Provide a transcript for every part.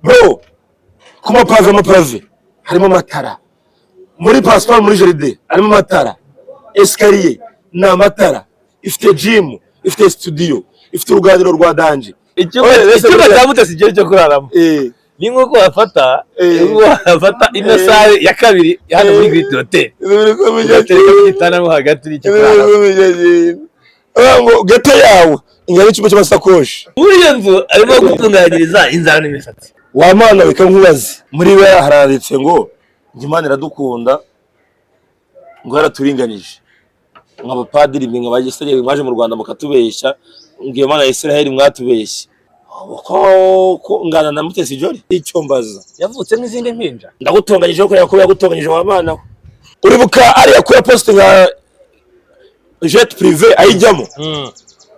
bro kuma pave harimo matara muri passport muri jardin harimo matara escalier na matara ifite gym ifite studio ifite uruganiriro rwa danje icyumba cya Mutesi cyo kuraramo ni nkuko wafata ino sale ya kabiri hano muri Great Hotel itana hagati n'icyo ngo gete yawe ingana icyumba cy'amasakoshi muri iyo nzu arimo gutunganyiriza inzara n'imisatsi wamana bikankubaze muri we haranditse ngo Imana iradukunda ngo yaraturinganije nk'abapadiri mwe nk'abagisirayeli mwaje mu Rwanda mukatubeshya ngo Imana ya Isiraheli mwatubeshye ko ngana na Mutesi Jolly icyo mbaza yavutse n'izindi mpinja ndagutunganyije ko yakugutunganyije wamana uribuka ari yakora post nka jet privé ayijyamo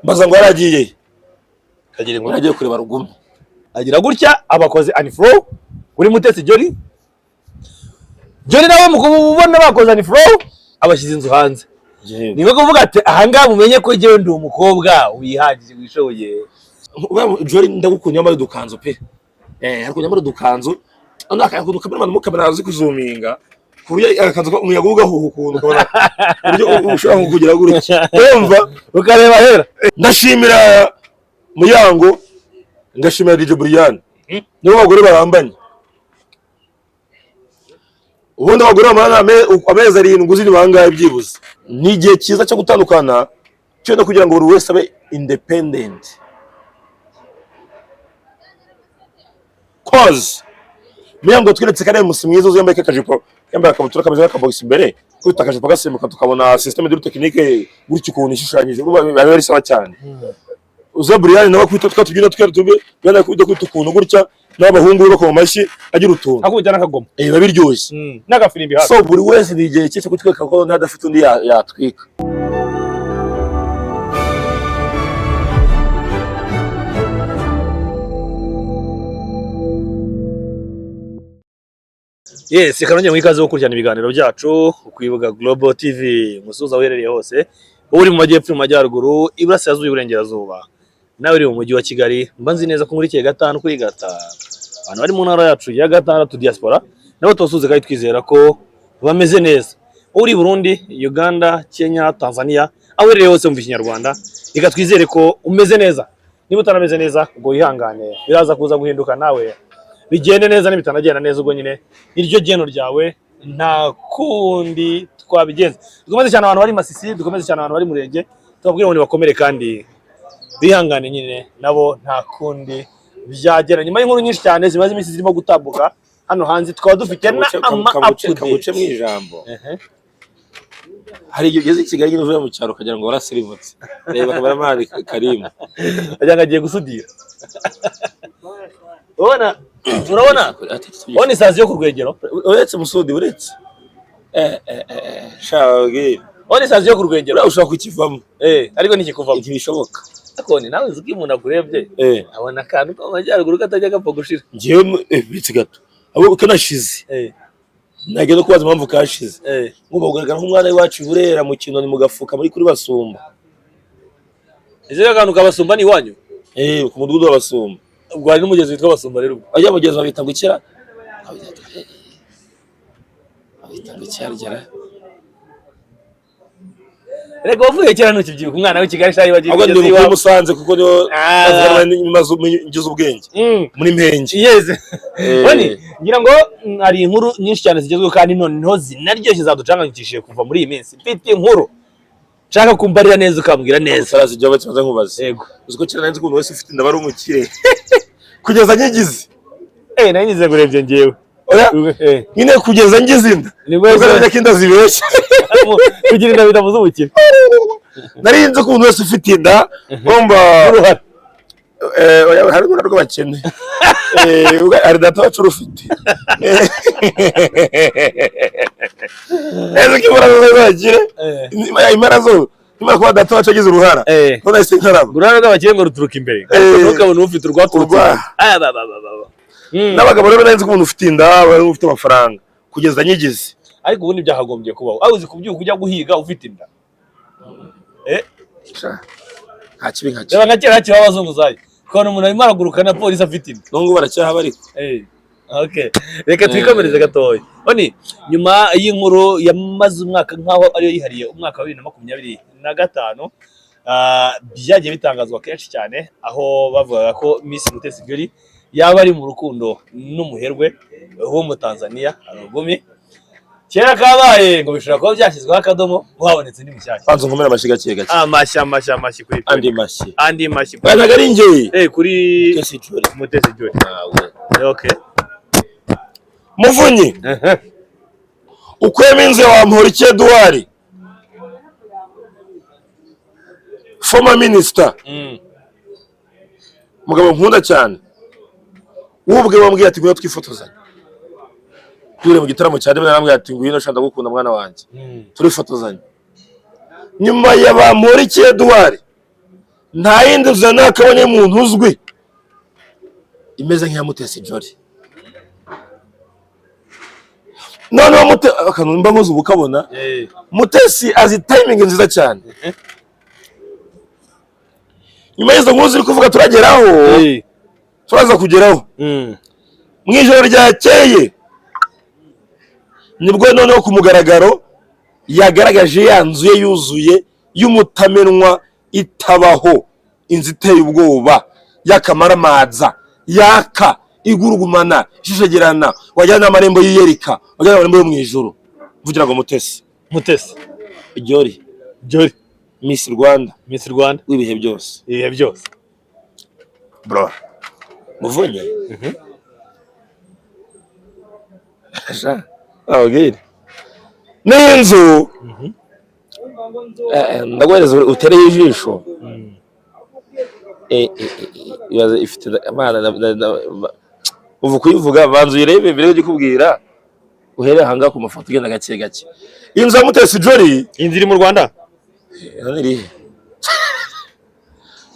mbaza ngo yaragiye kagira ngo agiye kureba Rugumi agira gutya abakoze unfollow kuri Mutesi Jolly nawe mukubona bakoze unfollow abashyize inzu hanze niwe kuvuga ati ahanga mumenye ko jewe ndi umukobwa wihagije wishoboye Jolly ndagukunda yamara dukanzo pe ariko yamara dukanzo akakuntu kamera mu kamera azi kuzuminga kuburyo akakanzo umuyaga ugahuha ukuntu ukabona uburyo ushaka kugira gutya umva ukareba hera ndashimira Muyango ngashimira DJ Brian nibo bagore barambanye ubundi abagore bamana amezi 7 uziri bangaye byibuze ni igihe cyiza cyo gutandukana cyo no kugira ngo buri wese abe independent cause Muyango twiretse kare musimwizo uzembaye kakajipo yambaye akabutura kameze nk'akabox imbere kutakaje pagasimbuka tukabona systeme de technique gutyo ukuntu ishushanyije bari bari sawa cyane uza Brian nawe kwita twatubyina twatube bana kwita ukuntu gutya n'abahungu bako mu mashyi agira utuntu akujyana akagoma babiryoshye n'agafirimbi hafi so buri wese digiye cyo kutweka ko ntadafite undi yatwika yes kanonye mwikaze wo kurya ibiganiro byacu kwibuga Global TV musuza uherereye hose uri mu majyepfo mu majyaruguru iburasirazuba iburengerazuba nawe uri mu mujyi wa Kigali mbanzi neza ko muri kiye gatanu kuri gatanu abantu bari mu ntara yacu ya gatandatu diaspora nabo tosuze kandi twizera ko bameze neza uri Burundi Uganda Kenya Tanzania aho uherereye hose mu Kinyarwanda reka twizere ko umeze neza niba utarameze neza ubwo wihangane biraza kuza guhinduka nawe bigende neza n'ibitanagenda neza ubwo nyine iryo geno ryawe nta kundi twabigenza dukomeze cyane abantu bari Masisi dukomeze cyane abantu bari Murenge tubabwire ngo bakomere kandi bihangane nyine nabo nta kundi byagera nyuma y'inkuru nyinshi cyane zimaze iminsi zirimo gutambuka hano hanze twaba dufite na kabuce mu ijambo hari igihe ugeze i Kigali nyine uvuye mu cyaro ukagira ngo warasirimutse reba kameramani Karimu ajya agiye gusudira urabona oni sazi yo ku Rwengero uretse musudi uretse shawge oni sazi yo ku Rwengero ushaka kukivamo ariko nikikuvamo ntibishoboka akone nawe uzi ko umuntu akurebye abona akantu k'amajyaruguru katajya gapfa gushira ngewe bitse gato abo kanashize nage no kubaza impamvu kashize ngomba kugaragara nk'umwana wacu Burera mu Kinoni mu Gafuka muri kuri Basumba ije akantu kabasumba ni wanyu ku mudugudu w'Abasumba ubwo hari n'umugezi witwa Basumba rero ajya mugezi babita ngo ikira abita ngo cyarjara rego wavuye cyane n'ukibyibuka umwana w'i Kigali shayi bagiye kugeza iwa Musanze kuko niyo mazu ngize ubwenge muri Mpenge yeze bani ngira ngo ari inkuru nyinshi cyane zigezweho kandi noneho zinaryoshye zaducanganyikishije kuva muri iyi minsi mfite inkuru nshaka kumbarira neza ukambwira neza sarazi jya bakibaza nkubaze yego uziko cyane nanze ukuntu wese ufite ndabara umukire kugeza nyigize nanyize ngurebye ngewe oya nyine kugeza ngize inda nibwo kinda zibeshye kugira inda bitavuze ubukire narinze ukuntu wese ufite inda bomba hari urugo rw'abakene hari data wacu rufite ezo kibura zagire imara zo nimara kuba data wacu agize uruhara none se nkaraba uruhara rw'abakene ngo ruturuka imbere ntukabone ufite urwaturutse n'abagabo rero narinze ukuntu ufite inda ufite amafaranga kugeza nyigize ariko ubundi byahagombye kubaho aho uzi kubyuka ujya guhiga ufite inda nta kibi nka kera abazunguzayi Kono umuntu arimo araguruka na polisi afite inda. Nungu baracyahaba ariko. Okay. Reka twikomereze gatoya. Oni nyuma y'inkuru yamaze umwaka nkaho ariyo yihariye umwaka wa 2025 byagiye bitangazwa kenshi cyane aho bavugaga ko Miss Mutesi Jolly yaba ari mu rukundo n'umuherwe wo mu Tanzania Arugumi. Kera kabaye ngo bishobora kuba byashyizweho akadomo habonetse indi mushyashya. Banzo nkomera amashi gake gake. Amashyi kuri andi mashyi. Bana gari nge. Kuri Mutesi Jolly. Okay. Muvunyi. Ukwema inze wa Mporiki Edouard. Former minister. Mugabo nkunda cyane. Ubwe bambwiye ati ngwino twifotozanya. Turi mu gitaramo cyane bambwiye ati ngwino shanda gukunda mwana wanje. Turifotozanya. Nyuma ya ba Mporiki Edouard. Nta yindi uzana akabonye umuntu uzwi. Imeze nk'iya Mutesi Jolly. None akanumba nkoze ubukabona. Mutesi azi timing nziza cyane. Nyuma y'izo nkuru ziri kuvuga turageraho. Turaza kugeraho. Mwijoro ryakeye. Nibwo noneho ku mugaragaro yagaragaje yanzuye yuzuye y'umutamenwa itabaho inzu iteye ubwoba yakamaramaza yaka igurugumana shishegerana wajyana amarembo yiyerika wajyana amarembo yo mwijuru vugira ngo Mutesi Jolly Miss Rwanda wibihe byose bro Muvunyi okay n'inzu ndagwereza utereye ijisho ifite amana uvu kuyivuga banzu irebe bire gikubwira uhere hanga ku mafoto genda gake gake inzu ya Mutesi Jolly inziri mu Rwanda iri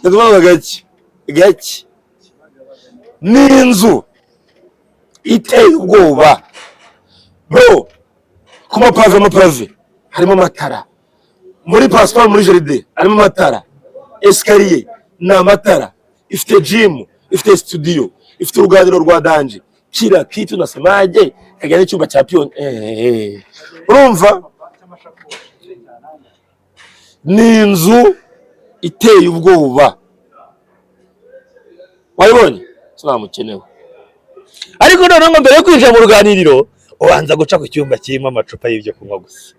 ndumva gake n'inzu iteye ubwoba bro kuma pave harimo matara muri passport muri jardin harimo matara escalier na matara ifite gym ifite studio ifite uruganiriro rwa danje kira kitu nasemaje kagane cyumba cya pion urumva ni inzu iteye ubwoba wayibonye tunamukenewe ariko none ngo mbere yo kwinjira mu ruganiriro ubanza guca ku cyumba kirimo amacupa y'ibyo kunywa gusa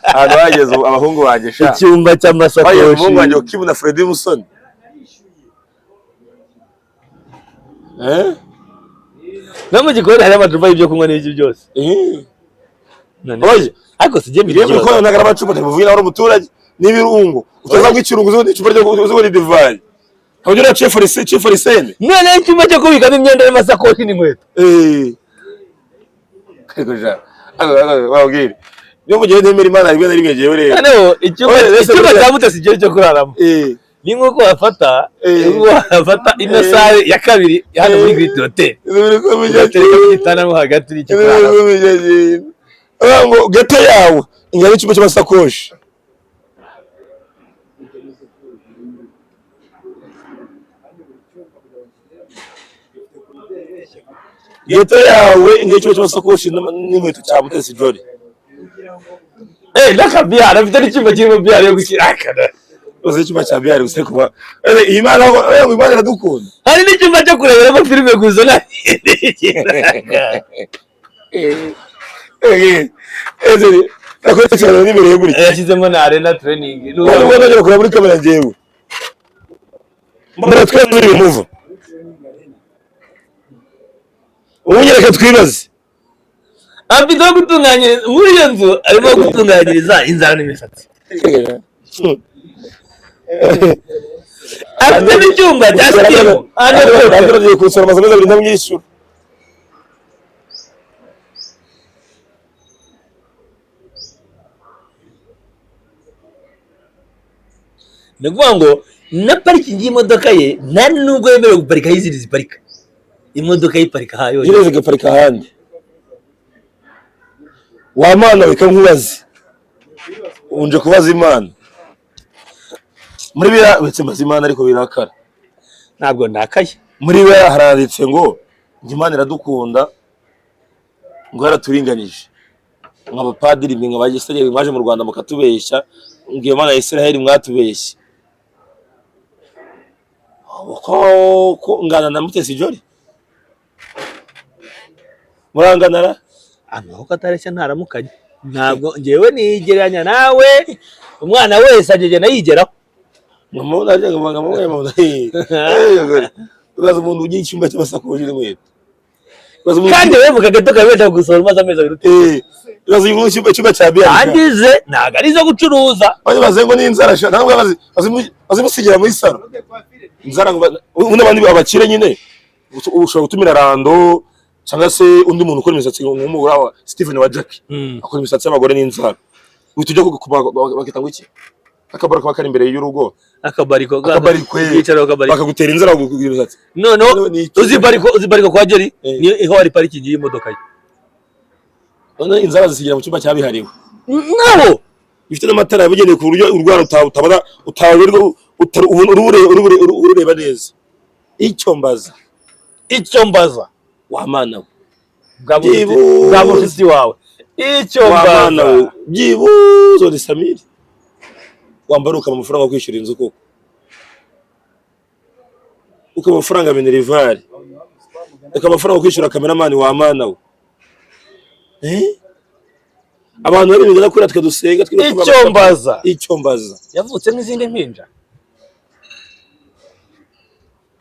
hano bageze abahungu bagesha icyumba cy'amasakoshi abahungu baje Kibuna Freddy Musoni Namo gikora hari amacupa y'ibyo kunywa n'ibyo byose oye ariko sije mbiri byo ko nagara amacupa tevuye na umuturage n'ibirungo utaza kwicirungu zo icupa ryo divayi Hawujura chief Risene none icyumba cyo kubikamo imyenda y'amasakoshi n'inkweto Kekuja wabwire niyo mugihe nemera Imana rimwe na rimwe jewe rero hano icyumba cya Mutesi Jolly cyo kuraramo ni nkuko wafata ino sale ya kabiri hano muri Great Hotel itana mo hagati n'icyo kuraramo ngo gete yawe ingana icyumba cy'amasakoshi Gete yawe ingecyo cy'amasakoshi n'inkweto cya Mutesi Jolly n'akabyara afite n'icyumba kirimo byara yo gukirakana uzi icyumba cya byara gusa kuba Imana iradukunda hari n'icyumba cyo kureberamo filime gusa na nakoze cyane n'imbere guri yashyizemo na arena training n'ubwo najya kureba muri kamera ngewe mbona twemera ibimuva ubunyereka twibaze afite no gutunganyiriza muri iyo nzu arimo gutunganyiriza inzara n'imisatsi afite n'icyumba cya sitimu agiye kusura amazu meza birinda mwishyura ni ukuvuga ngo na parikingi y'imodoka ye nta nubwo yemerewe guparika aho izindi ziparika imodoka yiparika aha yonyine yireze gaparika ahandi wa mana weka nkubaze unje kubaza Imana muri bira wetse mbaza Imana ariko birakara ntabwo ndakaye. Muri we haranditse ngo Imana iradukunda ngo yaraturinganije nk'abapadiri mwe nk'abagisenyi mwaje mu Rwanda mukatubeshya ngo Imana ya Israel mwatubeshye ko ngana na Mutesi Jolly muranganara amaboko atareshya ntaramukanye. Ntabwo ngewe nigereranya nawe, umwana wese agegena yigeraho. Mama ndaje ngabanga mwe mama ubaza umuntu ugiye icyumba cy'abasakoje n'inkweto kandi wevuga gato kabeta gusora maze amezi abiri ubaza uyu munsi icyumba cya biya angize ntago ari zo gucuruza baze ngo ni inzara sha ntabwo bazimusigira muri saro inzara ubundi abandi abakire nyine ushobora gutumira Rando cyangwa se undi muntu ukora imisatsi nk'umugura wa Stephen wa Jackie akora imisatsi y'abagore n'inzara utujya bakita ngo iki akabari kwa kari imbere y'urugo akabari bakagutera inzara kugira imisatsi no uzi bariko kwa Jerry ni iho ari parking y'imodoka ye none inzara zisigira mu cyumba cyabihariwe nabo bifite n'amatara yabugeneye ku buryo urwara utabona urureba neza icyo mbaza wa mana we bwa mushitsi wawe icyo mbaza byibuzo ni Samiri wambaruka mu mafaranga kwishyura inzu koko uko amafaranga Minerval uko amafaranga kwishyura cameraman wa mana we abantu bari bigana kuri atwe dusenga icyo mbaza yavutse n'izindi mpinja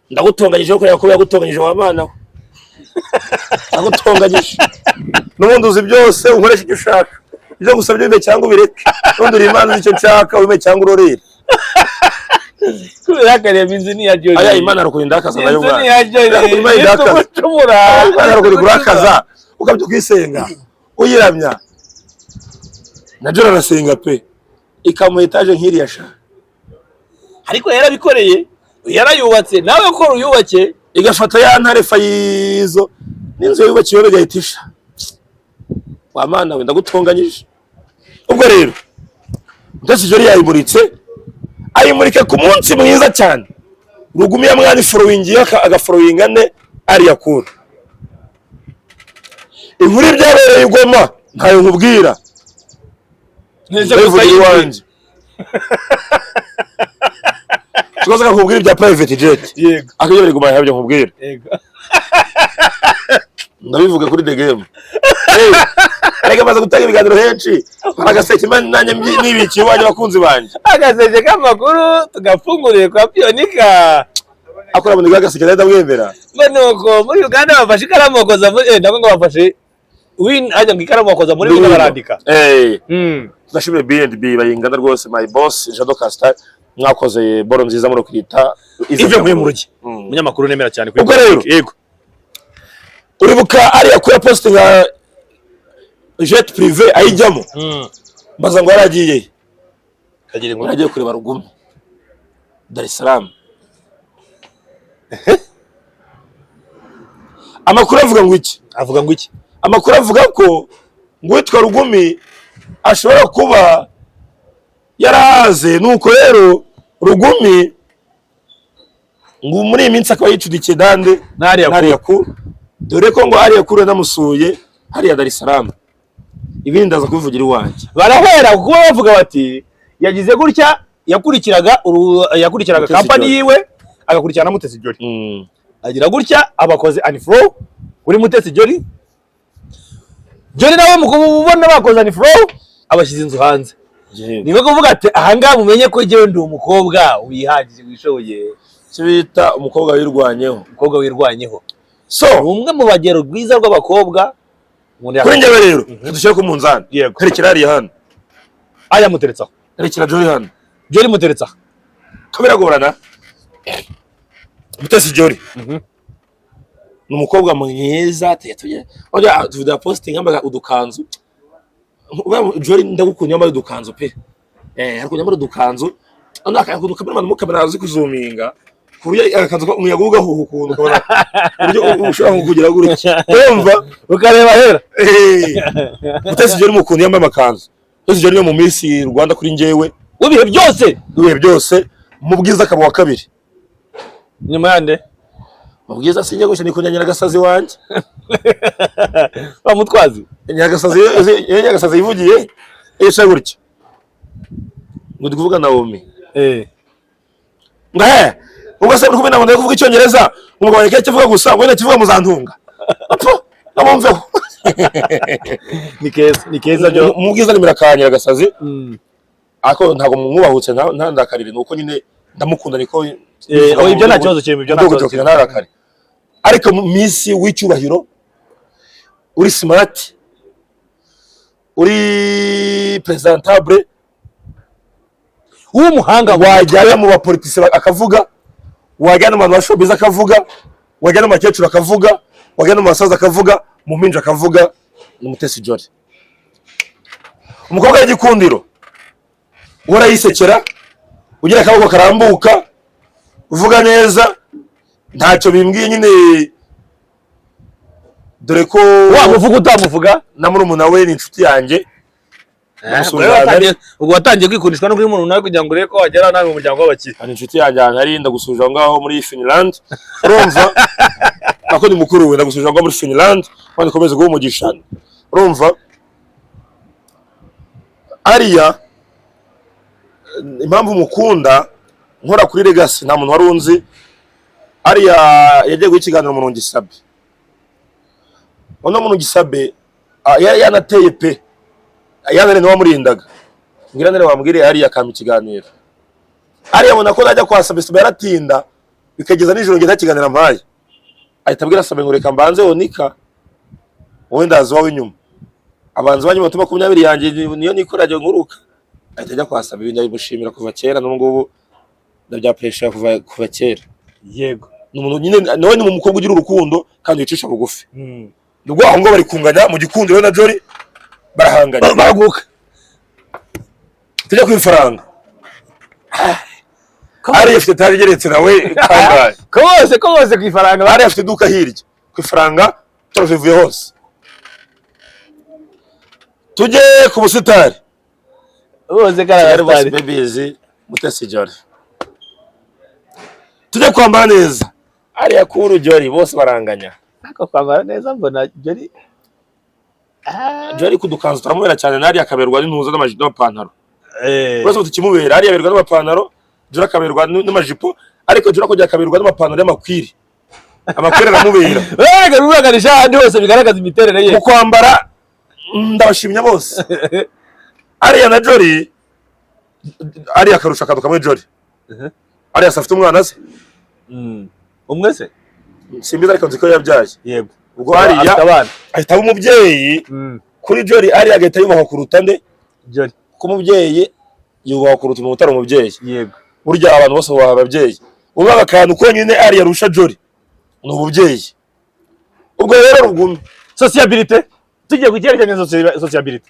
ndagutonganyije ko yagutonganyije wa mana we ndagutonganyije n'ubundi uzi byose unkoresha icyo ushaka ibyo gusabye wime cyangwa ubireke n'ubundi uri Imana icyo nshaka wime cyangwa urorere kubera akareba inzu ni ya Jolly aya Imana arakurinda akaza nayo mwana inzu ni ya Jolly Imana arakurinda akaza ukabyo kwisenga uyiramya na Jolly arasenga pe ikamu etaje nk'iriya sha ariko yarabikoreye yarayubatse nawe ko uyubake igafata ya ntare fayizo n'inzu yubakiye bagahitisha wa mana we ndagutonganyije ubwo rero Mutesi Jolly yayimuritse ayimurike ku munsi mwiza cyane rugumiya mwana forowingiye agaforowinga ne ari yakura inkuru byabereye igoma ntayo nkubwira neze iwanjye tukoze nkubwira ibya private jet yego akajya bari gumaya byo nkubwira yego ndabivuga kuri the game arega maze gutanga ibiganiro henshi agaseke nanye nibikiye wanye bakunzi banje agaseke k'amakuru tugafunguriye kwa Pionika akora mu agaseke ndamwemera nuko muri Uganda bafashe ikaramu bakoza ndabwo ngo bafashe win ajya ngo ikaramu bakoza muri bwo barandika ndashimire B&B bayingana rwose my boss Jado Castar mwakoze boro nziza muri kwita ivyo mwe mu rugi munyamakuru nemera cyane ubwo rero yego uribuka ari yakora posting ya jet privé ayijyamo baza ngo yaragiye kagire ngo yaragiye kureba Rugumi Dar es Salaam amakuru avuga ngo iki amakuru avuga ko ngo witwa Rugumi ashobora kuba yarahaze nuko rero Rugumi ngo muri iyi minsi akaba yicudikiye dande ntari yakuru dore ko ngo ari yakuru namusuye hariya Dar es Salaam ibindi ndaza kubivugira iwanjye barahera kuko bavuga bati yagize gutya yakurikiraga company yiwe agakurikirana Mutesi Jolly agira gutya abakoze unfollow kuri Mutesi Jolly nawe mukubona bakoze unfollow abashize inzu hanze niwe kuvuga ati ahanga mumenye ko jewe ndi umukobwa wihagije wishoboye cibita umukobwa wirwanyeho so umwe mu bagero rwiza rw'abakobwa kuri njyewe rero dushyire ku munzani herekera hariya hano aya muteretsaho herekera Jolly hano Jolly muteretsaho kabiragorana Mutesi Jolly ni umukobwa mwiza tuvuga posting ambaga udukanzu Jolly ndagukunda yambaye udukanzu pe ariko yambaye udukanzu akakuntu kamera mukamera azi kuzuminga kuriya akakanzu umuyaga ugahuha ukuntu ukabona uburyo ushobora kugira gutya umva ukareba hera Mutesi Jolly mukunda yambaye amakanzu Mutesi Jolly mu Miss Rwanda kuri njyewe ubihe byose mu bwiza akaba wa kabiri nyuma yande mubwiza sinjye gusha ni kunyanya Nyagasazi wanje bamutwazi Nyagasazi yivugiye esha gutyo ngo kuvuga Naomi ngahe ubwo se uri nabone kuvuga icyongereza umugabo yake kivuga gusa ngo kivuga muzantunga namumveho ni keza byo mubwiza ni mirakanya Nyagasazi ako ntago mwubahutse ntandakarire nuko nyine ndamukunda niko ibyo nta kibazo cyemwe ibyo nta kibazo ntarakare ariko misi w'icyubahiro uri smart uri presentable umuhanga wajyana mu bapolitisi akavuga wajyana mu bantu bashobiza akavuga wajyana mu bakecuru akavuga wajyana mu basaza akavuga mu mpinja akavuga ni Mutesi Jolly umukobwa w'igikundiro uhora yisekera ugira akaboko karambuka uvuga neza ntacyo bimbwiye nyine dore ko wamuvuga utamuvuga na murumuna we ni inshuti yanjye ubwo watangiye kwikundishwa no kuri umuntu nawe kugira ngo urebe ko wagera nawe mu muryango w'abakire ni inshuti yanjye ari ndagusuje aho ngaho muri Finland urumva ako ni mukuru we ndagusuje aho muri Finland kandi komeze guha umugisha urumva ariya impamvu mukunda nkora kuri Legacy nta muntu wari unzi ariya yagiye gukiganira umuntu Gisabe ono muntu Gisabe yanateye pe yanare no wamurindaga ngira nere wambwire ariya kama ikiganiro ariya mona ko najya kwa Sabe yaratinda bikageza nijoro ngenda kiganira mpaye ahita abwira Sabe ngo reka mbanze onika wowe ndazi wawe inyuma abanzi banyu batuma 20 yanjye niyo nikoraje nguruka ahita ajya kwa Sabe ibindi bimushimira kuva kera no ngubu ndabya pressure kuva kera yego n'umuntu nyine nawe ni umukobwa ugira urukundo kandi yicisha bugufi nubwo aho ngo bari kunganya mu gikundiro na Jolly barahanganya baraguka tujya ku ifaranga ari afite tageretse nawe kangaye kose ku ifaranga ari afite duka hirya ku ifaranga turavivuye hose tujye ku busitari bose karabari babizi Mutesi Jolly tujye kwambara neza ariya kuru Jolly bose baranganya ako kwambara neza mbona Jolly Jolly kudukanzu turamubera cyane nari akaberwa n'intuza n'amajipo n'amapantaro bose tukimubera ari yaberwa n'amapantaro Jolly akaberwa n'amajipo ariko Jolly kujya akaberwa n'amapantaro y'amakwiri amakwiri aramubera bibaganisha ahandi hose bigaragaza imiterere ye mu kwambara ndabashimye bose ariya na Jolly ariya akarusha akantu kamwe Jolly ariya afite umwana se umwe se simbiza ariko nziko yabyaye yego ubwo ariya ahita aba umubyeyi kuri Jolly ariya agahita yubahwa kuruta nde Jolly ko umubyeyi yubahwa kuruta umuntu utari umubyeyi yego burya abantu bose baba ababyeyi ubaga akantu ko nyine ariya rusha Jolly ni ububyeyi ubwo rero Rugumi sociabilité tugiye kugerekanya sociabilité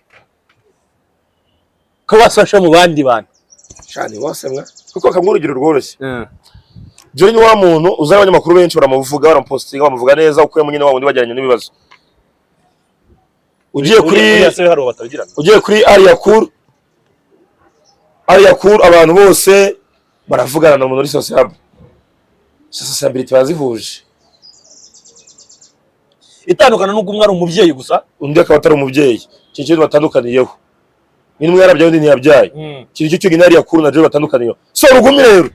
ko wasasha mu bandi bantu cyane bose mwa kuko kamwe urugero rworoshye Jolly ni wa muntu uzana abanyamakuru benshi baramuvuga baramupostinga bamuvuga neza ukuyemo nyine wa wundi bajyanye n'ibibazo ugiye kuri ariya cool abantu bose baravugana na umuntu uri sociability bazihuje itandukana n'ubwo umwe ari umubyeyi gusa undi akaba atari umubyeyi kintu batandukaniyeho nimwe yarabyaye undi ntiyabyaye kintu cyo gina ariya cool na Jolly batandukaniyeho so Rugumi rero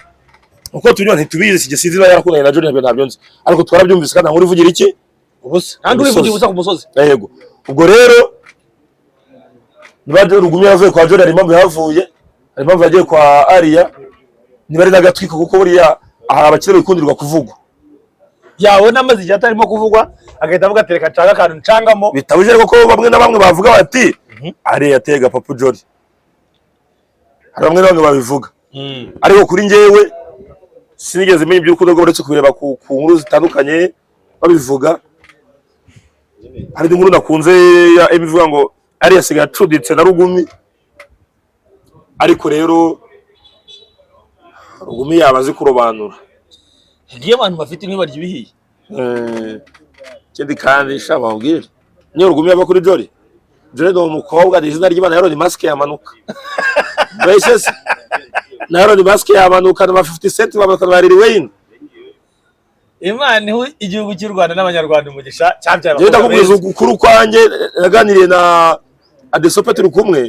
uko tunywa ntitubizi sigisizi yarakundanye na Jolly ntabyo nzi ariko twarabyumvise kandi nkuri vugira iki ubusa kandi urivugira ubusa ku musozi yego ubwo rero nibaje Rugumi yavuye kwa Jolly impamvu yavuye impamvu yagiye kwa ariya nibari nagatwiko kuko buriya aha abakire bikundirwa kuvugwa yabona amazi igihe atarimo kuvugwa agahita avuga tereka canga akantu ncangamo bitabuje ariko ko bamwe na bamwe bavuga bati ariya yatega Papa Jolly hari bamwe na bamwe babivuga ariko kuri njyewe sinigeze menya iby'urukundo rwo uretse kubireba ku nkuru zitandukanye babivuga hari inkuru nakunze ya ibivuga ngo ariya asigaye acuditse na Rugumi ariko rero Rugumi yabaze kurobanura ngiye abantu bafite inkwi barya ibihiye kindi kandi shababwira niyo Rugumi yaba kuri Jolly ni umukobwa izina ry'Imana yaroni mask yamanuka Braces naroni mask yamanuka na 50 cent bamanuka na Lil Wayne Imana ihu igihugu cy'u Rwanda n'abanyarwanda umugisha cyabyaye. Njye ndakubwiza ukuri kwanjye naganiriye na Adesope turi kumwe.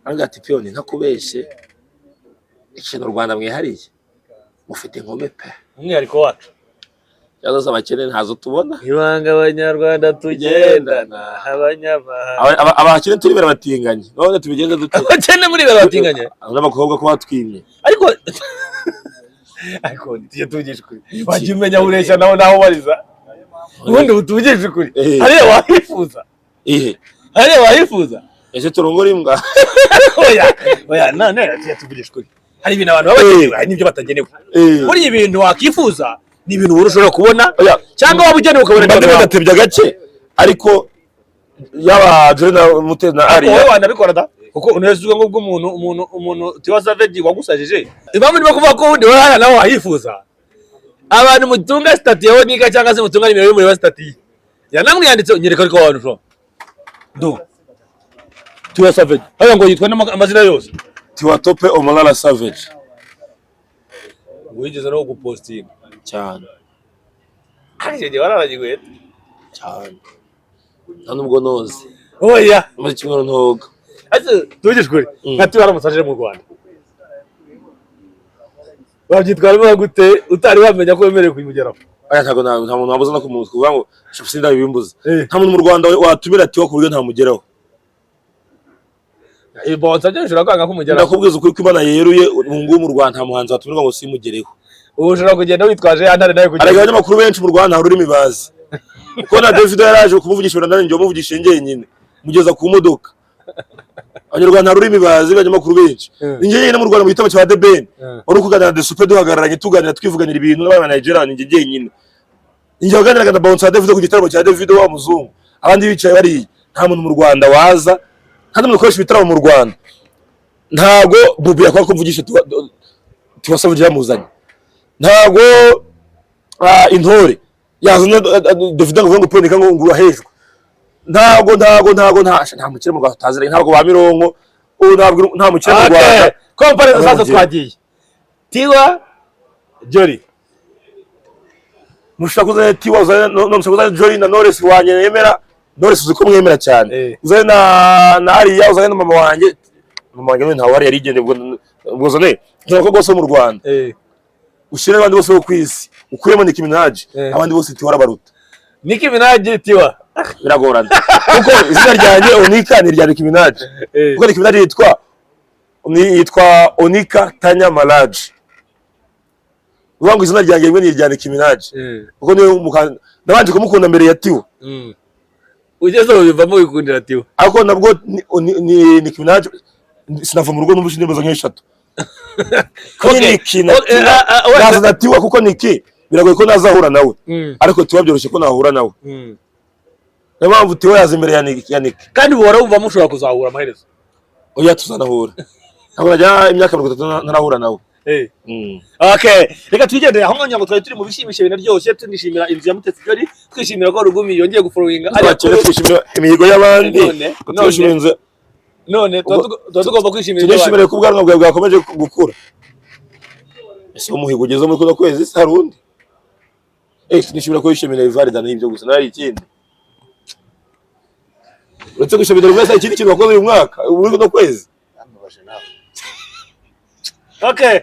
Anga ati pione ntakubeshye. Ikintu Rwanda mwihariye. Mufite inkome pe. Umwihariko wacu. Yazo abakene ntazo tubona. Ibanga abanyarwanda tugendana abanyamahanga. Abakene turi barabatinganye. None tubigenda dute. Abakene muri barabatinganye. N'abakobwa ko batwimye. Ariko tiye tuvugisha ukuri. Wagiye umenya ureshya naho bariza. Ubundi butuvugisha ukuri. Hariya wahifuza. Hariya wahifuza. Ese turongora imbwa. Oya none tiye tuvugisha ukuri. Hari ibintu abantu babagenewe, hari n'ibyo batagenewe. Muri ibintu wakifuza ni ibintu urushobora kubona cyangwa waba ugenewe ukabona bagatebya gake ariko yaba Jorena Mutena ari wowe wanabikora da kuko unezuzwa ngo umuntu Tiwa Savage wagusajije impamvu niba kuvuga ko undi wahana nawe wahifuza abantu mutunga stati yawe niga cyangwa se mutunga nimero muri stati yanamwiyanditse nyereka ariko abantu sho do Tiwa Savage haya ngo yitwa amazina yose Tiwa Tope Omolala Savage wigeze no gupostinga cyane aje wararagiguye cyane nubwo noze oya muri kimwe ntoga ase tugishwe nkati waramusaje mu Rwanda wabyitwaramo gute utari wamenya ko wemerewe kuyimugeraho aya ntago nta muntu wabuza no kuvuga ngo shufisi ndabimbuza nta muntu mu Rwanda watumira Tiwa ku buryo ntamugeraho ibonza byo ushobora kwanga kumugeraho ndakubwiza ukuri ko Imana yeruye ngo mu Rwanda nta muhanzi watumirwa ngo simugereho ushobora kugenda witwaje antare nawe kugenda ariko abanyamakuru benshi mu Rwanda hari urimi bazi uko na David yaraje kumuvugisha urandane njye muvugisha njyenyine mugeza ku modoka abanyarwanda hari urimi bazi abanyamakuru benshi njye nyine mu Rwanda mu gitabo cya The Ben wari kuganira na Desupe duhagararanye tuganira twivuganira ibintu n'abana Nigeria njye njyenyine njye waganiraga na Bounce David ku gitabo cya David wa muzungu abandi bicaye bari nta muntu mu Rwanda waza nta muntu ukoresha ibitaramo mu Rwanda ntago Bubu yakora kumvugisha Tiwa Savage yamuzanye ntago intore yazanye David ngo ponika ngo ngura hejuru ntago nta mukire mu Rwanda tazira ntago ba Mironko nta mukire mu Rwanda compare sasa twagiye Tiwa Jolly mushakuza Tiwa no mushakuza Jolly na Knowless wanye yemera Knowless uzi ko mwemera cyane uzaye na Ariya uzaye na mama wanjye ntawe ari yarigende ubwo zone ntabwo gose mu Rwanda ushire abandi bose bo kwisi ukuyemo Nicki Minaj abandi bose Tiwa arabaruta Nicki Minaj Tiwa biragorana kuko izina ryanjye Onika ni rya Nicki Minaj kuko Nicki Minaj yitwa Onika Tanya Malaj ubangu izina ryanjye ni rya Nicki Minaj kuko niwe nabanje kumukunda mbere ya Tiwa ugeze ubivamo wikundira Tiwa ariko nabwo ni Nicki Minaj sinava mu rugo n'ubushi ndemeza nk'eshatu naza Tiwa kuko Nicki biragoye ko nazahura nawe ariko Tiwa byoroshye ko nahura nawe niyo mpamvu Tiwa yaza imbere ya Nicki kandi buhora wumva mushobora kuzahura amaherezo oya tuzanahura ntabwo najya imyaka 30 ntarahura nawe okay reka twigendere aho ngo twari turi mu bishimishe binaryoshye tunishimira inzu ya Mutesi Jolly twishimira ko Rugumi yongeye gufollowinga ariko twishimira imihigo y'abandi twishimira none tugomba kwishimira twishimira ko ubwanwa bwawe bwakomeje gukura ese umuhigo ugeze muri kuno kwezi se harundi twishimira ko yishimira Ivarida n'ibyo gusa nari ikindi uretse gushimira mwese ikindi kintu wakoze uyu mwaka muri kuno kwezi okay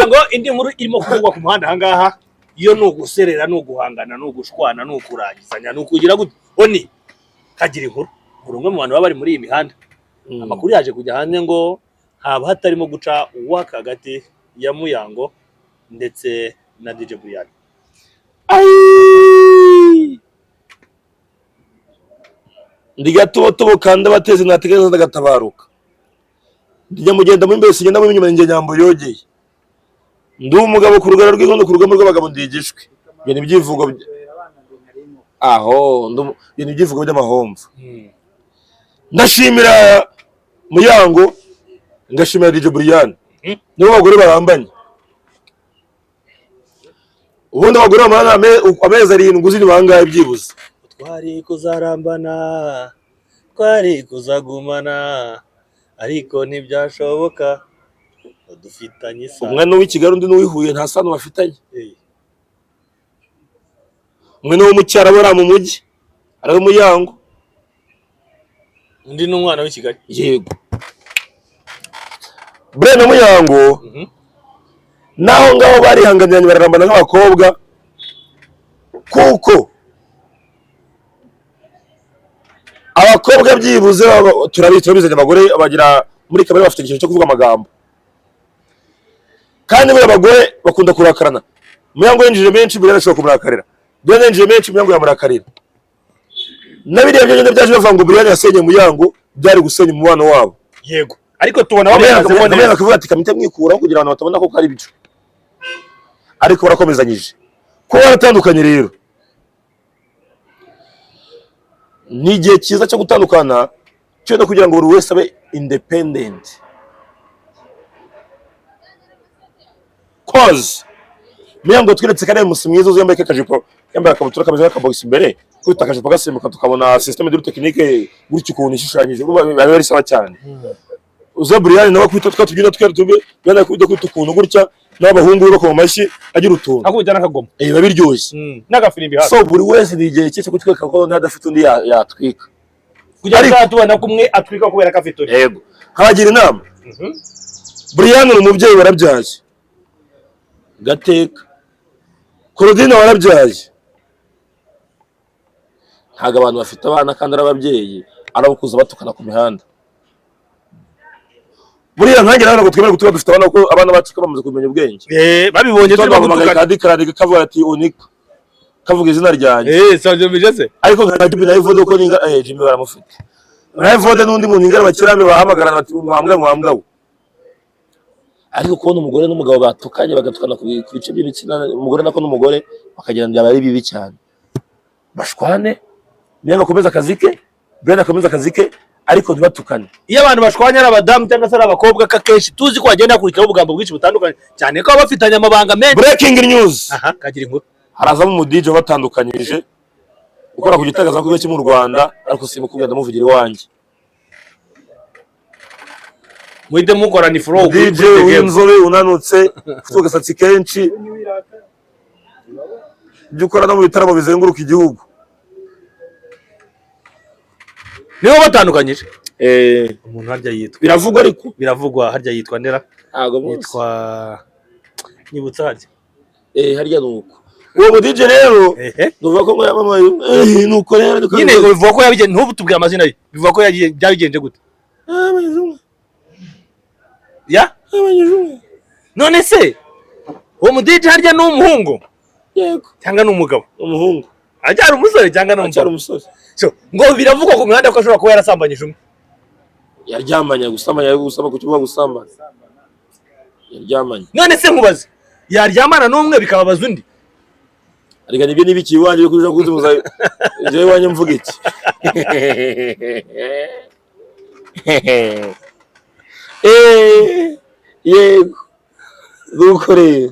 ngo indi nkuru irimo kuvugwa ku muhanda ahangaha iyo ni uguserera ni uguhangana ni ugushwana ni ukurangizanya ni ukugira gute oni kagira inkuru umwe mu bantu baba bari muri iyi mihanda amakuru yaje kujya hanze ngo haba hatarimo guca uwaka hagati ya Muyango ndetse na DJ Brian ndigatobo kandi abateze nategereza ndagatabaruka njya mugenda mu mbese ngenda mu nyuma njye nyambo yogeye ndi umugabo ku rugara rw'inkono ku rugamo rw'abagabo ndigishwe ibyo nibyivugo aho ibyo nibyivugo by'amahomvu ndashimira Muyango ngashimira DJ Brian nibo bagore barambanye ubundi abagore bamana amezi 7 uzini bangaye byibuze twari kuzarambana twari kuzagumana ariko ntibyashoboka dufitanye umwe no w'Ikigali undi no wihuye nta sano bafitanye umwe no mu cyaro bora mu mujyi ari Muyango, undi n'umwana w'i Kigali. yego Brian Muyango naho ngaho barihanganiranye bararambana nk'abakobwa, kuko abakobwa byibuze turabizanye abagore bagira muri kamere bafite ikintu cyo kuvuga amagambo, kandi buri abagore bakunda kurakarana. Muyango yinjije menshi Brian ashobora kumurakarira, Brian yinjije menshi Muyango yamurakarira. Nabiriya byo nyine byaje bavuga ngo Brian yasenye Muyango, byari gusenya umubano wabo. Yego, ariko tubona bamwazemo neza akavuga ati kamite mwikuraho kugira abantu batabona ko ari bicu, ariko barakomezanyije ko baratandukanye. Rero ni igihe cyiza cyo gutandukana, cyo no kugira ngo buri wese abe independent, cause Muyango twiretse kare musi mwiza uzambaye kakajipo, yambaye akabutura kameze nk'akabogisi imbere, kwita akajipo gasimbuka tukabona systeme de technique gutyo ukuntu ishushanyije biba ari sawa cyane. Uza Brian nawe kwita twatugira twere Brian kwita ukuntu gutya n'abahungu be bakoma mashyi agira utuntu akujyana akagoma biba biryoshye n'agafirimbi hafi. So buri wese ni igihe cyo kutweka ko ntadafite undi yatwika, kugira ngo tubona kumwe atwika kubera ko afite undi. Yego, habagira inama. Brian ni umubyeyi warabyaye gateka, Claudine warabyaye, ntago abantu bafite abana kandi ari ababyeyi arabukuza batukana ku mihanda. Buriya nkange nawe twemera gutuba dufite abana ko abana bacu bamaze kumenya ubwenge, babibonye turi bagutukana kavuga ati unika kavuga izina ryanjye Sanjo Bijese, ariko nka Jimmy na Evode ko ninga Jimmy baramufite na Evode n'undi muntu ingara bakirambe bahamagarana bati mwambwa, ariko kubona umugore n'umugabo batukanye bagatukana ku bice by'ibitsina, umugore nako n'umugore bakagira ngo ari bibi cyane, bashwane niyo bakomeza akazi ke, Brian akomeza akazi ke, ariko ntibatukane. Iyo abantu bashwanya ari abadamu cyangwa se ari abakobwa kakenshi tuzi ko bagenda kurikiraho ubugambo bwinshi butandukanye cyane ko baba bafitanye amabanga menshi. Breaking news, kagira inkuru, harazamo umudije batandukanyije ukora ku gitangazamakuru cyo mu Rwanda, ariko simukubwira ndamuvugira iwanjye. muhite mukorana ifuro DJ w'inzobe unanutse ufite agasatsi kenshi, ibyo ukora no mu bitaramo bizenguruka igihugu. nibo batandukanyije. Umuntu harya yitwa, biravugwa, ariko biravugwa harya yitwa Ndera, yitwa nyibutsa harya harya nuko uwo mu DJ rero nuvuga ko yamamaye nuko rero nyine bivuga ko yabigenje. Ntubu tubwira amazina ye, bivuga ko byabigenje gute ya none se uwo mu DJ harya ni umuhungu yego cyangwa ni umugabo? Umuhungu ajyara umusore cyangwa ni umusore? Ngo biravugwa ku mihanda ko ashobora kuba yarasambanyije umwe. Yaryamanye gusama ku kibuga gusambana, yaryamanye. None se nkubaze, yaryamana n'umwe bikababaza undi? Ariko nibyo nibiki iwanje kuja kuzimuza je wanye mvuga iki? Yego dukore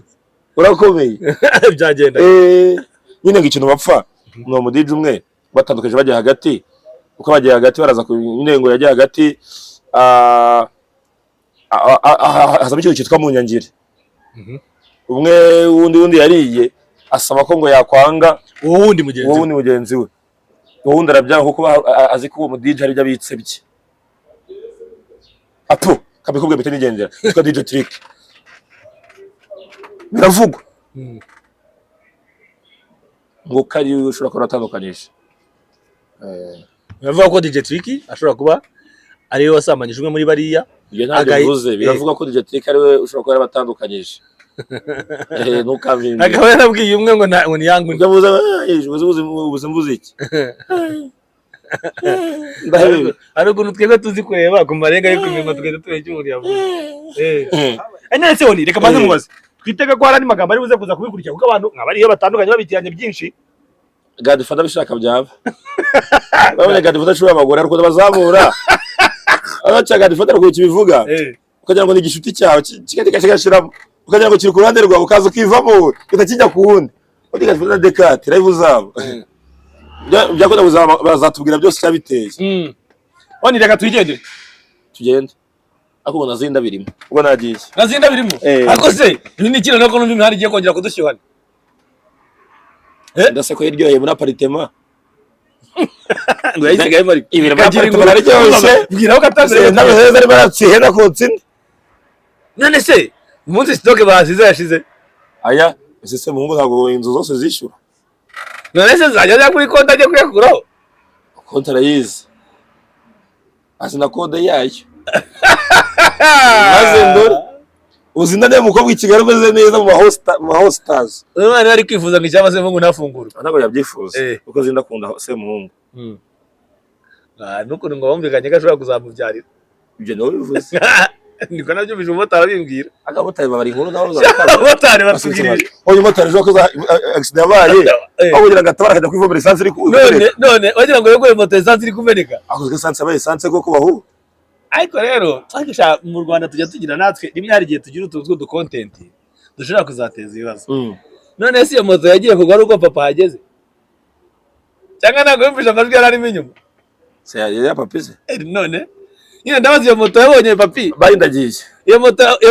urakomeye byagenda nyine ngo ikintu bapfa no mu DJ umwe batandukanye bajya hagati, uko bagiye hagati baraza ku nyine ngo yajya hagati hazaba ikintu cyitwa mu nyangire. Umwe wundi yariye asaba ko ngo yakwanga uwo wundi mugenzi we, uwo wundi arabyaho kuko azi ko uwo mu DJ hari abitse bye. Apo kabikubwe bite nigendera twa DJ Trick biravugwa ngo kari ushobora kuba atandukanyije. Bivuga ko DJ Trick ashobora kuba ari we wasambanyije umwe muri bariya. Ibyo ntabwo bivuze, biravuga ko DJ Trick ari we ushobora kuba yabatandukanyije. Ntukabimbe akaba yarabwiye umwe ngo ni yangu ndavuze mvuze iki? Ariko ukuntu twebwe tuzi kureba ku marenga yo kumenya tugenda tureba icyo umuntu yavuze. Nese woni reka maze mubaze, twitega ko hari magambo ari buze kuza kubikurikira kuko abantu nk'abari iyo batandukanye babitiranye byinshi. Godfather bishaka byaba babone Godfather ashobora abagore ariko bazamura abaca Godfather ko kibivuga ukagira ngo ni igishuti cyawe kigashiramo, ukagira ngo kiri ku ruhande rwawe ukaza ukivamo utakijya ku wundi. Undi Godfather Descartes live zabo byakunda bazatubwira byose cyabiteye. Woni reka tugende ako nazinda birimo ubwo nagiye birimo ariko se ibi ni kintu nako numva imihanda igiye kongera kudushyuhana. ndaseko iryoheye muri apartment ngo yisigaye muri ibiro bararyoshye bwira ko katazere n'abaheza ari baratsihe na kotsinde none se umunsi stoke basize yashize aya ese muhungu ntabwo inzu zose zishyura none se zajya kuri konti ajya kuyakuraho konti arayizi azina kode yayo maze ndore uzina ne mukobwa ikigali umeze neza mu hostels umwana ari kwifuza ngo icyaba se ngo ntafungure ntabwo yabyifuza kuko zinda kunda se muhungu nuko ngo bumvikanye ko ashobora kuzamubyarira ibyo nawe bivuze niko nabyo bije umumotari abimbwira akamotari babari inkuru nawe abamotari batubwirije uyu motari ejo ko accident yabaye aho kugira ngo atabara akajya kwivomera esanse iri kumeneka none wagira ngo yegoye moto esanse iri kumeneka akozwe esanse abaye esanse koko bahu ariko rero twagisha mu Rwanda tujya tugira natwe rimwe hari igihe tugira utuntu tw'udu content dushobora kuzateza ibibazo none se iyo moto yagiye kugwa ari uko papa hageze cyangwa ntabwo yumvisha amajwi yari arimo inyuma se ya papi se none nyine ndabaza iyo moto yabonye papi bayindagiye iyo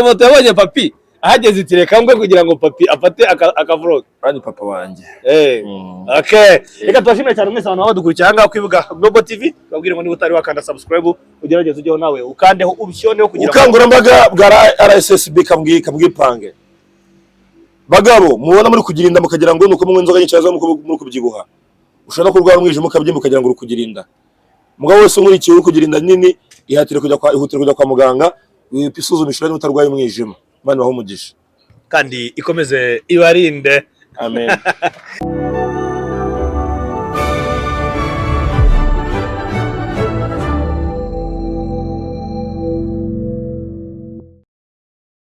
moto yabonye papi ahageze itireka ngwe kugira ngo papi afate akavlog bani papa wanjye okay reka twashimire cyane mwese abantu badukurikira aha ngaha kwibuga Global TV babwire ngo niba utari wakanda subscribe ugerageze ujyeho nawe ukandeho ubishoneho kugira ngo ubukangurambaga bwa RSSB kabwipange bagabo mubona muri kugira inda mukagira ngo nuko mwe inzoga nyinshi zo muri kubyibuha ushobora kurwara umwijima ukabyimba ukagira ngo ukugira inda mugabo wese umurikiye uri kugira inda nini ihutire kujya kwa muganga wisuzumishije niba utarwaye umwijima Imana baho umugisha kandi ikomeze ibarinde amen